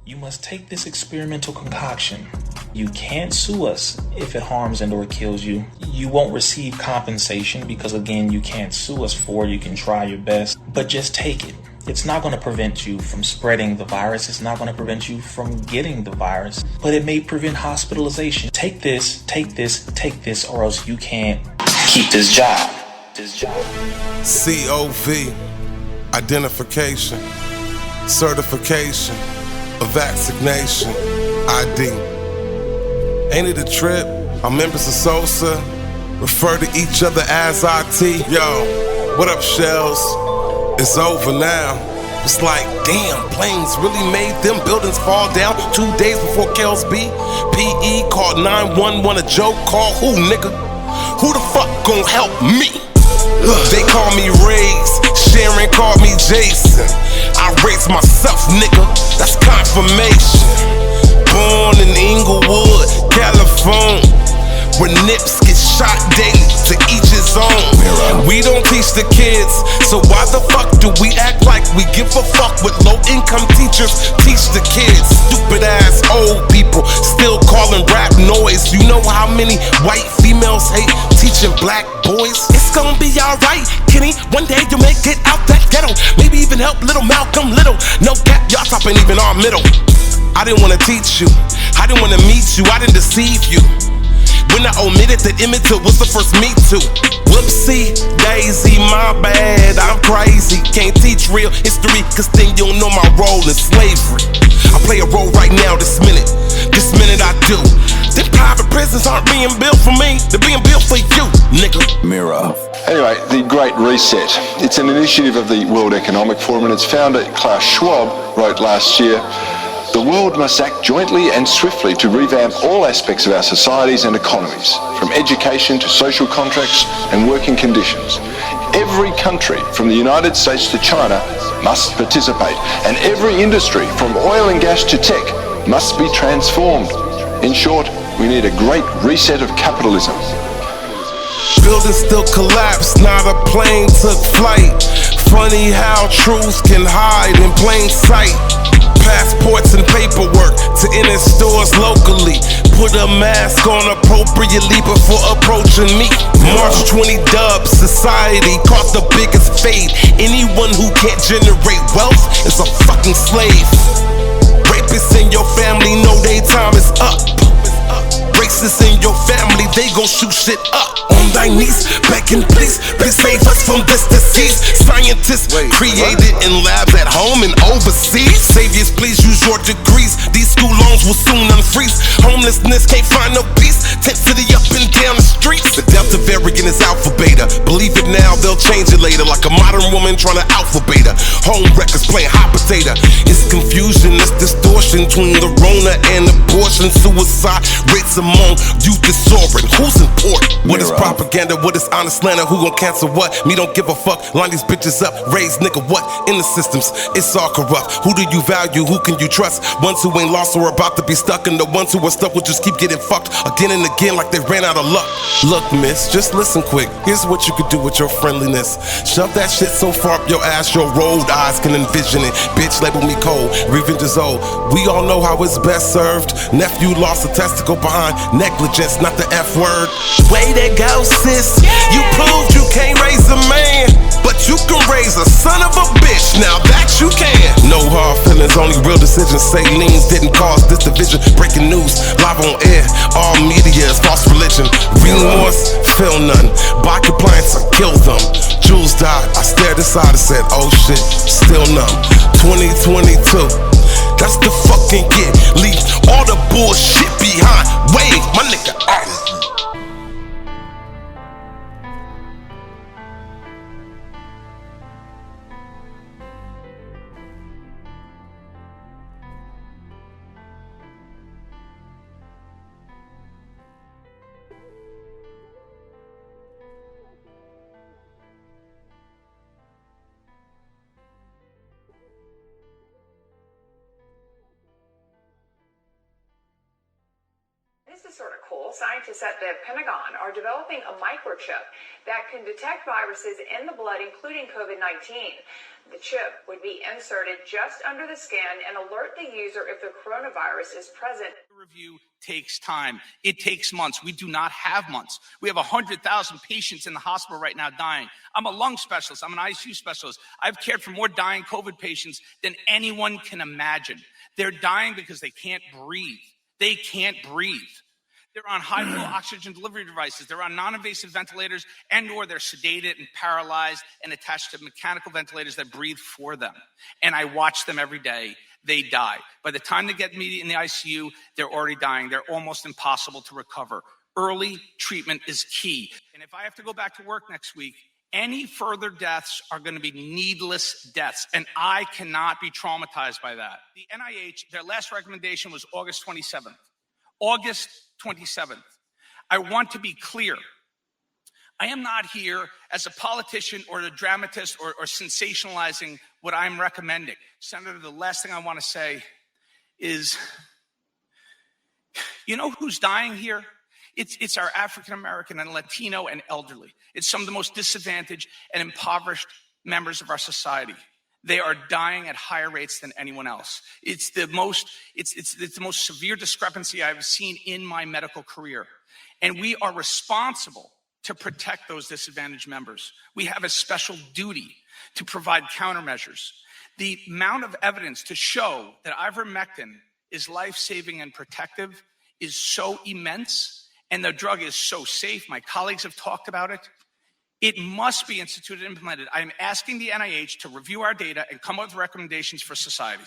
You must take this experimental concoction. You can't sue us if it harms and or kills you. You won't receive compensation because, again, you can't sue us for it. You can try your best, but just take it. It's not going to prevent you from spreading the virus. It's not going to prevent you from getting the virus, but it may prevent hospitalization. Take this, or else you can't keep this job. COV, identification, certification, a vaccination, ID. Ain't it a trip? Our members of SOSA refer to each other as IT. Yo, what up, Shells? It's over now. It's like, damn, planes really made them buildings fall down 2 days before Kells B. PE called 911 a joke. Call who, nigga? Who the fuck gon' help me? They call me Rays, Sharon called me Jason. I raised myself, nigga, that's confirmation. Born in Inglewood, California, where nips get shot daily, to each his own. We don't teach the kids, so why the fuck do we act like we give a fuck what low-income teachers teach the kids? Stupid ass old people still calling rap noise. You know how many white females hate teaching black boys? It's gonna be alright, Kenny. One day you'll make it out that ghetto. Maybe even help little Malcolm Little. No cap, y'all top ain't even our middle. I didn't wanna teach you, I didn't wanna meet you, I didn't deceive you. When I omitted that Emmett Till was the first Me Too. Whoopsie daisy, my bad, I'm crazy. Can't teach real history, cause then you'll know my role in slavery. I play a role right now, this minute I do. Them private prisons aren't being built for me, they're being built for you, nigga. Mirov. Anyway, the Great Reset. It's an initiative of the World Economic Forum, and its founder, Klaus Schwab, wrote last year, "The world must act jointly and swiftly to revamp all aspects of our societies and economies, from education to social contracts and working conditions. Every country, from the United States to China, must participate, and every industry, from oil and gas to tech, must be transformed. In short, we need a great reset of capitalism." Buildings still collapse, not a plane took flight. Funny how truth can hide in plain sight. Passports and paperwork to enter stores locally. Put a mask on appropriately before approaching me. March 20 Dubs, society caught the biggest fade. Anyone who can't generate wealth is a fucking slave. Rapists in your family know their time is up. Racists in your family, they gon' shoot shit up. On thy knees, begging please save us from this disease. Scientists created in labs at home and overseas. Saviors, please use your degrees. These school loans will soon unfreeze. Homelessness can't find no peace. Tent city up and down the streets. The Delta variant is alpha beta. Believe it now, they'll change it later. Like a modern woman trying to alpha beta. Home records playing hot potato. It's confusion, it's distortion between the Rona and abortion. Suicide rates among youth is soaring. Who's important? What is propaganda? What is honest slander? Who gon' cancel what? Me don't give a fuck. Line these bitches up. Raise nigga what? In the systems, it's all corrupt. Who do you value? Who can you trust? Ones who ain't lost or about to be stuck, and the ones who are stuck will just keep getting fucked again and again like they ran out of luck. Look, miss, just listen quick. Here's what you could do with your friendliness. Shove that shit so far up your ass your rolled eyes can envision it. Bitch, label me cold. Revenge is old. We all know how it's best served. Nephew lost a testicle behind negligence, not the F word. Way to go, sis. You proved you can't raise a man, but you can raise a son of a bitch. Now that you can. No hard feelings, only real decisions. Salines didn't cause this division. Breaking news, live on air. All media is false religion. Remorse, feel none. By compliance, I kill them. Jules died, I stared aside and said, oh shit, still numb. 2022, that's the fucking get. Leave all the bullshit behind. Wave, my nigga. It's This is sort of cool. Scientists at the Pentagon are developing a microchip that can detect viruses in the blood, including COVID-19. The chip would be inserted just under the skin and alert the user if the coronavirus is present. Review takes time. It takes months. We do not have months. We have 100,000 patients in the hospital right now dying. I'm a lung specialist. I'm an ICU specialist. I've cared for more dying COVID patients than anyone can imagine. They're dying because they can't breathe. They can't breathe. They're on high-flow oxygen delivery devices. They're on non-invasive ventilators, and/or they're sedated and paralyzed and attached to mechanical ventilators that breathe for them. And I watch them every day. They die. By the time they get me in the ICU, they're already dying. They're almost impossible to recover. Early treatment is key. And if I have to go back to work next week, any further deaths are going to be needless deaths, and I cannot be traumatized by that. The NIH, their last recommendation was August 27th. August 27th. I want to be clear. I am not here as a politician or a dramatist or sensationalizing what I'm recommending. Senator, the last thing I want to say is, you know who's dying here? It's our African American and Latino and elderly. It's some of the most disadvantaged and impoverished members of our society. They are dying at higher rates than anyone else. It's the most severe discrepancy I've seen in my medical career. And we are responsible to protect those disadvantaged members. We have a special duty to provide countermeasures. The amount of evidence to show that ivermectin is life-saving and protective is so immense, and the drug is so safe. My colleagues have talked about it. It must be instituted and implemented. I am asking the NIH to review our data and come up with recommendations for society.